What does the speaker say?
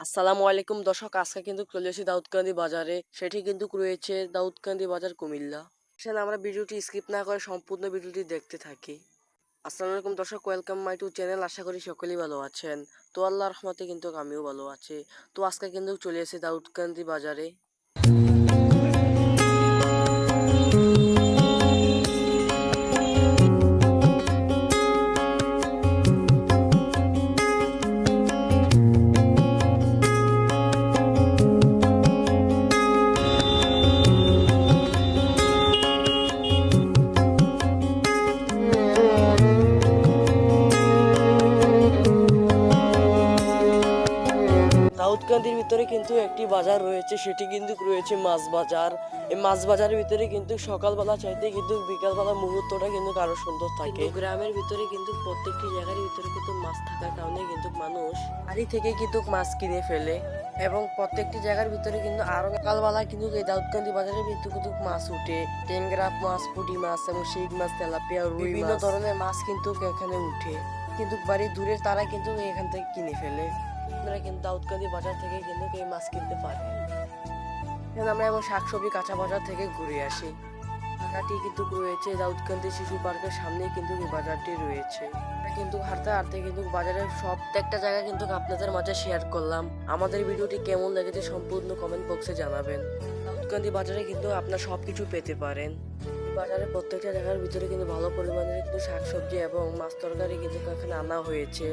আসসালামু আলাইকুম দর্শক, আজকে কিন্তু চলে এসেছি দাউদকান্দি বাজারে। সেটি কিন্তু রয়েছে দাউদকান্দি বাজার, কুমিল্লা। সেখানে আমরা ভিডিওটি স্কিপ না করে সম্পূর্ণ ভিডিওটি দেখতে থাকি। আসসালামু আলাইকুম দর্শক, ওয়েলকাম মাই টু চ্যানেল। আশা করি সকলেই ভালো আছেন। তো আল্লাহর রহমতে কিন্তু আমিও ভালো আছি। তো আজকে কিন্তু চলে এসেছি দাউদকান্দি বাজারে। দাউদকান্দির ভিতরে কিন্তু একটি বাজার রয়েছে, সেটি কিন্তু রয়েছে মাছ বাজার। এই মাছ বাজারের ভিতরে কিন্তু সকালবেলা চাইতে কিন্তু বিকালবেলা মুহূর্তটা কিন্তু আরো সুন্দর থাকে। গ্রামের ভিতরে কিন্তু প্রত্যেকটি জায়গার ভিতরে কিন্তু মাছ থাকার কারণে কিন্তু মানুষ বাড়ি থেকে কিন্তু মাছ কিনে ফেলে, এবং প্রত্যেকটি জায়গার ভিতরে কিন্তু আরো সকালবেলা কিন্তু এই দাউদকান্দি বাজারে কিন্তু কিন্তু মাছ উঠে। ট্যাংরা মাছ, পুঁটি মাছ এবং শিং মাছ, তেলাপিয়া, রুই, বিভিন্ন ধরনের মাছ কিন্তু এখানে উঠে। কিন্তু বাড়ি দূরে তারা কিন্তু এখান থেকে কিনে ফেলে। আপনারা কিন্তু দাউদকান্দি বাজার থেকে কিন্তু এই মাছ কিনতে পারেন। এখানে আমরা এবং শাকসবজি কাঁচা বাজার থেকে ঘুরে আসি। বাজারটি কিন্তু রয়েছে দাউদকান্দি শিশু পার্কের সামনে, কিন্তু এই বাজারটি রয়েছে। আমরা কিন্তু হাঁটতে হাঁটতে কিন্তু বাজারের প্রত্যেকটা জায়গা কিন্তু আপনাদের মাঝে শেয়ার করলাম। আমাদের ভিডিওটি কেমন লেগেছে সম্পূর্ণ কমেন্ট বক্সে জানাবেন। দাউদকান্দি বাজারে কিন্তু আপনার সবকিছু পেতে পারেন। বাজারে প্রত্যেকটা জায়গার ভিতরে কিন্তু ভালো পরিমাণে কিন্তু শাকসবজি এবং মাছ তরকারি কিন্তু এখানে আনা হয়েছে।